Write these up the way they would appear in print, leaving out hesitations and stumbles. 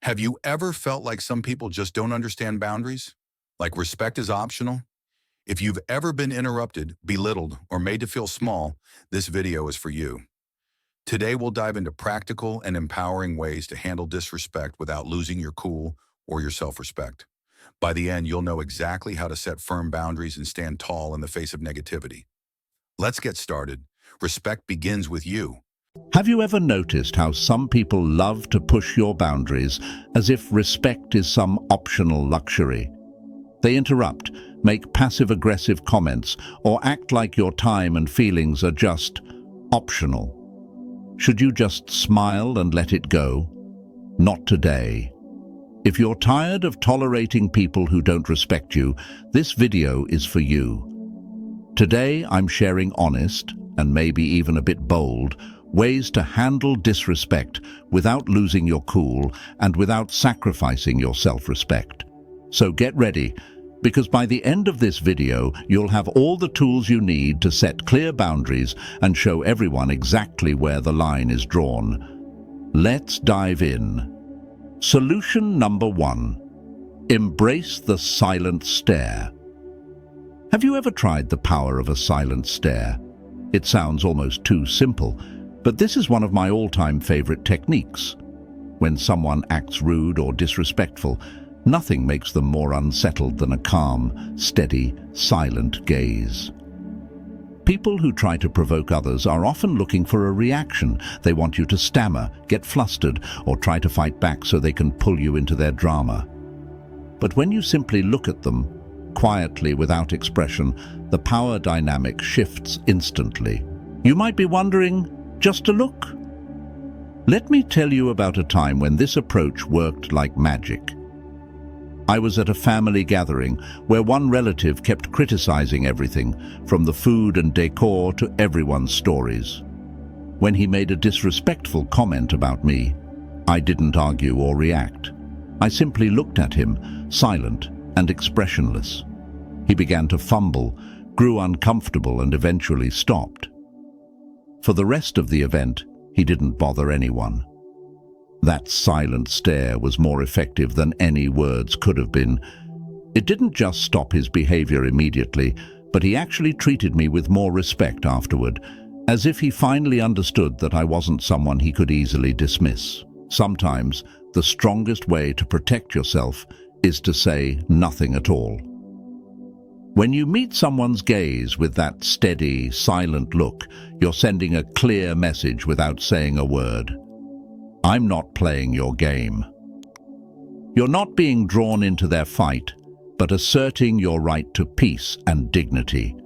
Have you ever felt like some people just don't understand boundaries? Like respect is optional? If you've ever been interrupted, belittled, or made to feel small, this video is for you. Today we'll dive into practical and empowering ways to handle disrespect without losing your cool or your self-respect. By the end, you'll know exactly how to set firm boundaries and stand tall in the face of negativity. Let's get started. Respect begins with you. Have you ever noticed how some people love to push your boundaries as if respect is some optional luxury? They interrupt, make passive-aggressive comments, or act like your time and feelings are just optional. Should you just smile and let it go? Not today. If you're tired of tolerating people who don't respect you, this video is for you. Today I'm sharing honest, and maybe even a bit bold, ways to handle disrespect without losing your cool and without sacrificing your self-respect. So get ready, because by the end of this video, you'll have all the tools you need to set clear boundaries and show everyone exactly where the line is drawn. Let's dive in. Solution number 1. Embrace the silent stare. Have you ever tried the power of a silent stare? It sounds almost too simple, but this is one of my all-time favorite techniques. When someone acts rude or disrespectful, nothing makes them more unsettled than a calm, steady, silent gaze. People who try to provoke others are often looking for a reaction. They want you to stammer, get flustered, or try to fight back so they can pull you into their drama. But when you simply look at them, quietly without expression, the power dynamic shifts instantly. You might be wondering, just a look? Let me tell you about a time when this approach worked like magic. I was at a family gathering where one relative kept criticizing everything, from the food and decor to everyone's stories. When he made a disrespectful comment about me, I didn't argue or react. I simply looked at him, silent and expressionless. He began to fumble, grew uncomfortable, and eventually stopped. For the rest of the event, he didn't bother anyone. That silent stare was more effective than any words could have been. It didn't just stop his behavior immediately, but he actually treated me with more respect afterward, as if he finally understood that I wasn't someone he could easily dismiss. Sometimes, the strongest way to protect yourself is to say nothing at all. When you meet someone's gaze with that steady, silent look, you're sending a clear message without saying a word. I'm not playing your game. You're not being drawn into their fight, but asserting your right to peace and dignity.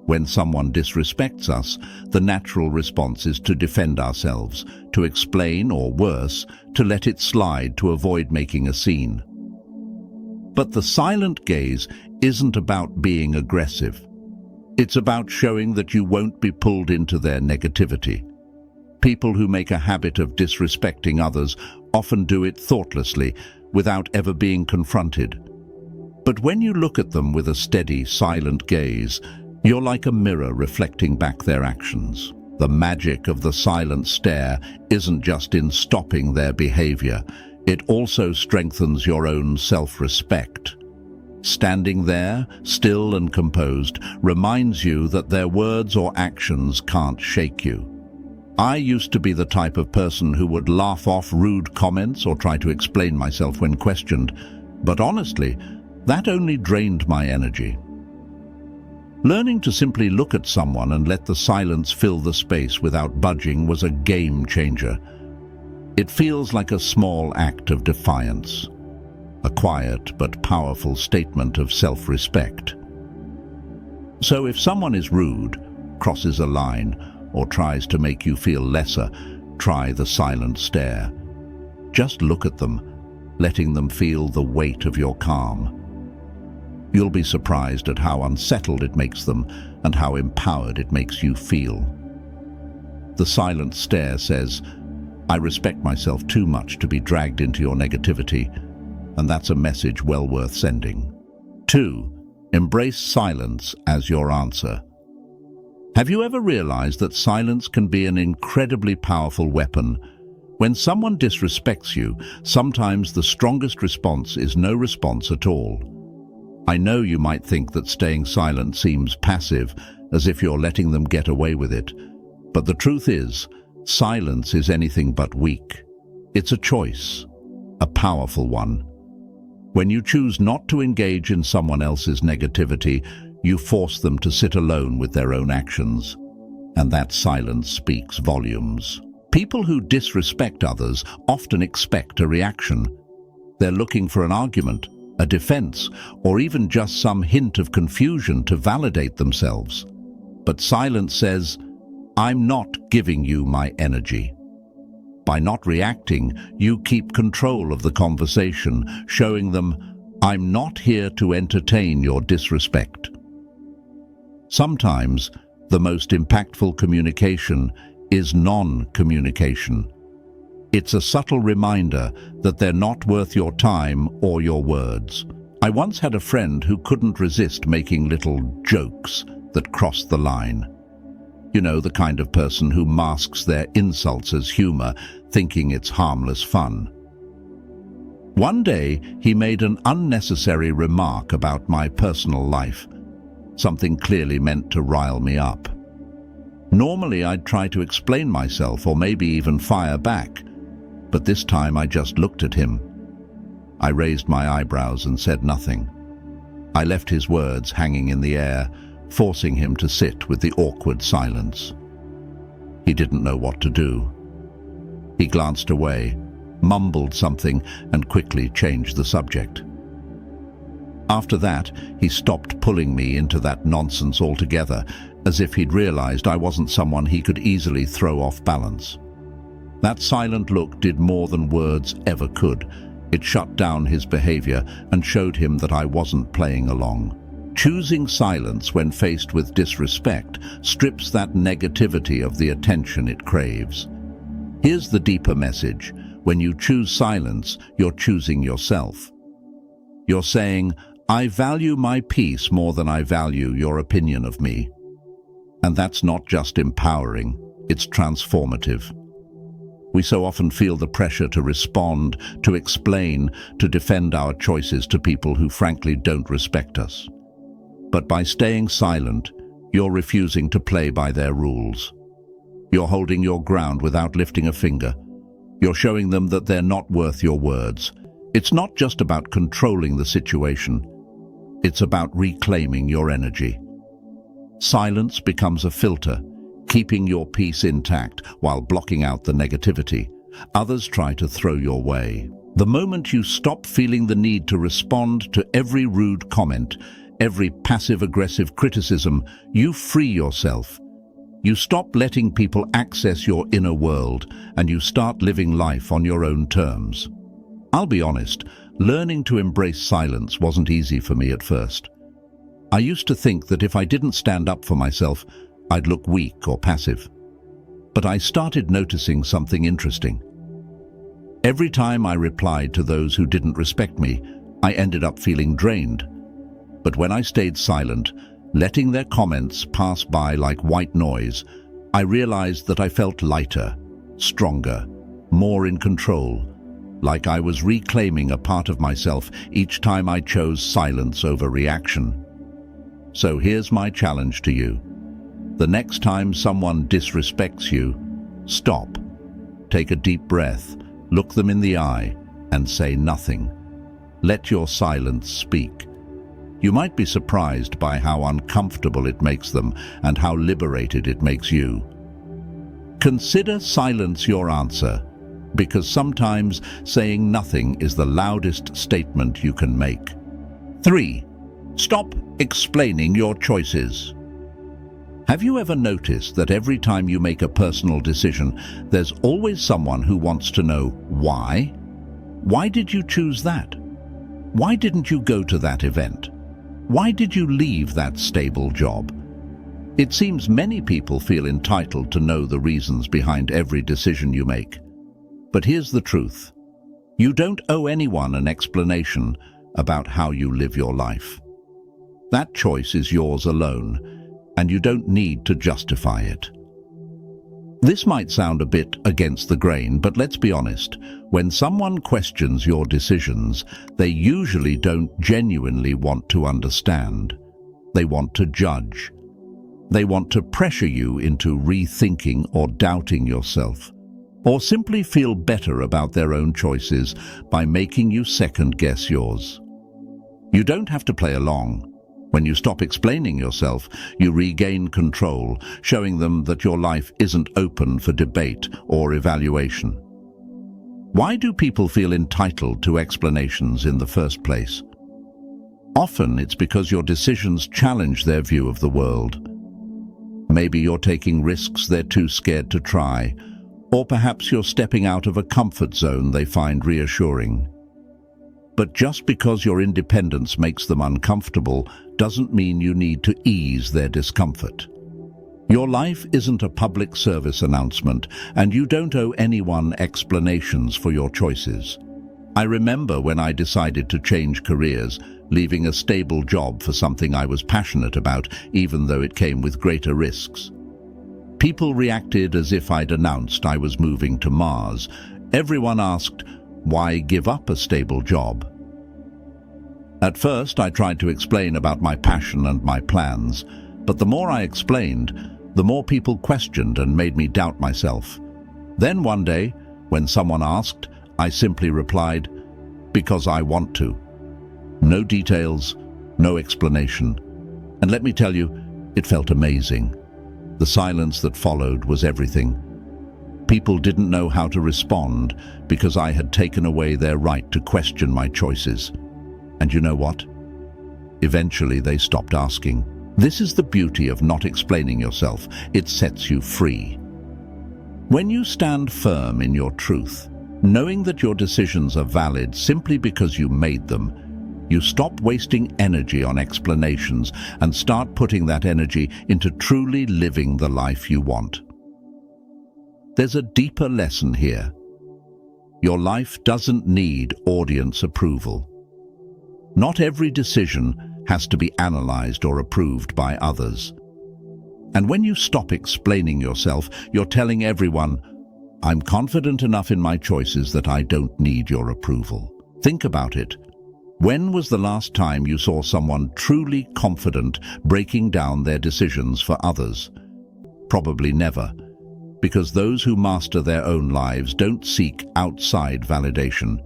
When someone disrespects us, the natural response is to defend ourselves, to explain, or worse, to let it slide to avoid making a scene. But the silent gaze isn't about being aggressive. It's about showing that you won't be pulled into their negativity. People who make a habit of disrespecting others often do it thoughtlessly, without ever being confronted. But when you look at them with a steady, silent gaze, you're like a mirror reflecting back their actions. The magic of the silent stare isn't just in stopping their behavior. It also strengthens your own self-respect. Standing there, still and composed, reminds you that their words or actions can't shake you. I used to be the type of person who would laugh off rude comments or try to explain myself when questioned, but honestly, that only drained my energy. Learning to simply look at someone and let the silence fill the space without budging was a game changer. It feels like a small act of defiance, a quiet but powerful statement of self-respect. So if someone is rude, crosses a line, or tries to make you feel lesser, try the silent stare. Just look at them, letting them feel the weight of your calm. You'll be surprised at how unsettled it makes them and how empowered it makes you feel. The silent stare says, I respect myself too much to be dragged into your negativity, and that's a message well worth sending. 2. Embrace silence as your answer. Have you ever realized that silence can be an incredibly powerful weapon? When someone disrespects you, sometimes the strongest response is no response at all. I know you might think that staying silent seems passive, as if you're letting them get away with it. But the truth is, silence is anything but weak. It's a choice, a powerful one. When you choose not to engage in someone else's negativity, you force them to sit alone with their own actions. And that silence speaks volumes. People who disrespect others often expect a reaction. They're looking for an argument, a defense, or even just some hint of confusion to validate themselves. But silence says, "I'm not giving you my energy." By not reacting, you keep control of the conversation, showing them, "I'm not here to entertain your disrespect." Sometimes, the most impactful communication is non-communication. It's a subtle reminder that they're not worth your time or your words. I once had a friend who couldn't resist making little jokes that crossed the line. You know, the kind of person who masks their insults as humor, thinking it's harmless fun. One day, he made an unnecessary remark about my personal life, something clearly meant to rile me up. Normally, I'd try to explain myself or maybe even fire back, but this time I just looked at him. I raised my eyebrows and said nothing. I left his words hanging in the air, forcing him to sit with the awkward silence. He didn't know what to do. He glanced away, mumbled something, and quickly changed the subject. After that, he stopped pulling me into that nonsense altogether, as if he'd realized I wasn't someone he could easily throw off balance. That silent look did more than words ever could. It shut down his behavior and showed him that I wasn't playing along. Choosing silence when faced with disrespect strips that negativity of the attention it craves. Here's the deeper message. When you choose silence, you're choosing yourself. You're saying, "I value my peace more than I value your opinion of me." And that's not just empowering, it's transformative. We so often feel the pressure to respond, to explain, to defend our choices to people who frankly don't respect us. But by staying silent, you're refusing to play by their rules. You're holding your ground without lifting a finger. You're showing them that they're not worth your words. It's not just about controlling the situation. It's about reclaiming your energy. Silence becomes a filter, keeping your peace intact while blocking out the negativity others try to throw your way. The moment you stop feeling the need to respond to every rude comment, every passive-aggressive criticism, you free yourself. You stop letting people access your inner world, and you start living life on your own terms. I'll be honest, learning to embrace silence wasn't easy for me at first. I used to think that if I didn't stand up for myself, I'd look weak or passive. But I started noticing something interesting. Every time I replied to those who didn't respect me, I ended up feeling drained. But when I stayed silent, letting their comments pass by like white noise, I realized that I felt lighter, stronger, more in control, like I was reclaiming a part of myself each time I chose silence over reaction. So here's my challenge to you. The next time someone disrespects you, stop. Take a deep breath, look them in the eye, and say nothing. Let your silence speak. You might be surprised by how uncomfortable it makes them and how liberated it makes you. Consider silence your answer, because sometimes saying nothing is the loudest statement you can make. 3. Stop explaining your choices. Have you ever noticed that every time you make a personal decision, there's always someone who wants to know why? Why did you choose that? Why didn't you go to that event? Why did you leave that stable job? It seems many people feel entitled to know the reasons behind every decision you make. But here's the truth. You don't owe anyone an explanation about how you live your life. That choice is yours alone, and you don't need to justify it. This might sound a bit against the grain, but let's be honest. When someone questions your decisions, they usually don't genuinely want to understand. They want to judge. They want to pressure you into rethinking or doubting yourself, or simply feel better about their own choices by making you second-guess yours. You don't have to play along. When you stop explaining yourself, you regain control, showing them that your life isn't open for debate or evaluation. Why do people feel entitled to explanations in the first place? Often it's because your decisions challenge their view of the world. Maybe you're taking risks they're too scared to try, or perhaps you're stepping out of a comfort zone they find reassuring. But just because your independence makes them uncomfortable doesn't mean you need to ease their discomfort. Your life isn't a public service announcement, and you don't owe anyone explanations for your choices. I remember when I decided to change careers, leaving a stable job for something I was passionate about, even though it came with greater risks. People reacted as if I'd announced I was moving to Mars. Everyone asked, why give up a stable job? At first, I tried to explain about my passion and my plans, but the more I explained, the more people questioned and made me doubt myself. Then one day, when someone asked, I simply replied, because I want to. No details, no explanation. And let me tell you, it felt amazing. The silence that followed was everything. People didn't know how to respond because I had taken away their right to question my choices. And you know what? Eventually they stopped asking. This is the beauty of not explaining yourself. It sets you free. When you stand firm in your truth, knowing that your decisions are valid simply because you made them, you stop wasting energy on explanations and start putting that energy into truly living the life you want. There's a deeper lesson here. Your life doesn't need audience approval. Not every decision has to be analyzed or approved by others. And when you stop explaining yourself, you're telling everyone, I'm confident enough in my choices that I don't need your approval. Think about it. When was the last time you saw someone truly confident breaking down their decisions for others? Probably never, because those who master their own lives don't seek outside validation.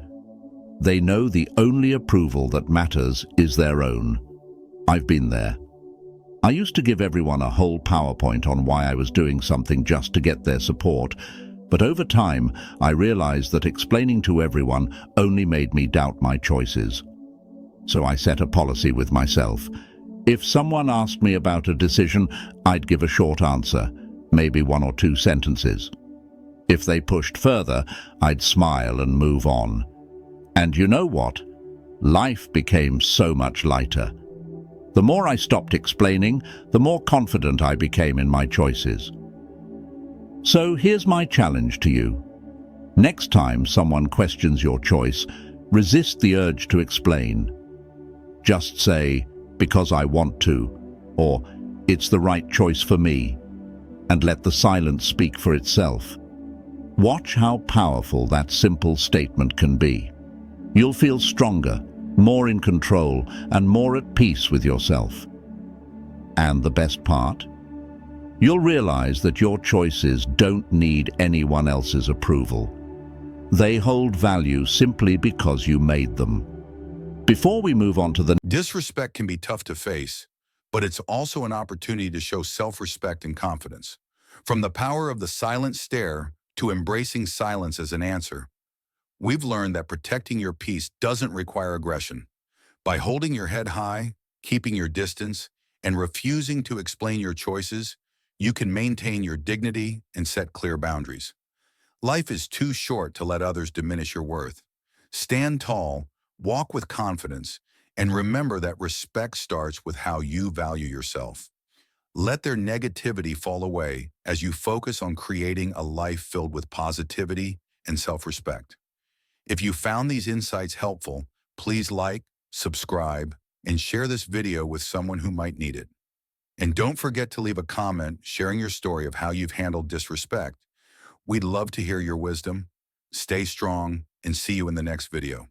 They know the only approval that matters is their own. I've been there. I used to give everyone a whole PowerPoint on why I was doing something just to get their support, but over time I realized that explaining to everyone only made me doubt my choices. So I set a policy with myself. If someone asked me about a decision, I'd give a short answer, maybe 1 or 2 sentences. If they pushed further, I'd smile and move on. And you know what? Life became so much lighter. The more I stopped explaining, the more confident I became in my choices. So here's my challenge to you. Next time someone questions your choice, resist the urge to explain. Just say, because I want to, or it's the right choice for me, and let the silence speak for itself. Watch how powerful that simple statement can be. You'll feel stronger, more in control, and more at peace with yourself. And the best part? You'll realize that your choices don't need anyone else's approval. They hold value simply because you made them. Before we move on to the Disrespect can be tough to face, but it's also an opportunity to show self-respect and confidence. From the power of the silent stare to embracing silence as an answer, we've learned that protecting your peace doesn't require aggression. By holding your head high, keeping your distance, and refusing to explain your choices, you can maintain your dignity and set clear boundaries. Life is too short to let others diminish your worth. Stand tall, walk with confidence, and remember that respect starts with how you value yourself. Let their negativity fall away as you focus on creating a life filled with positivity and self-respect. If you found these insights helpful, please like, subscribe, and share this video with someone who might need it. And don't forget to leave a comment sharing your story of how you've handled disrespect. We'd love to hear your wisdom. Stay strong and see you in the next video.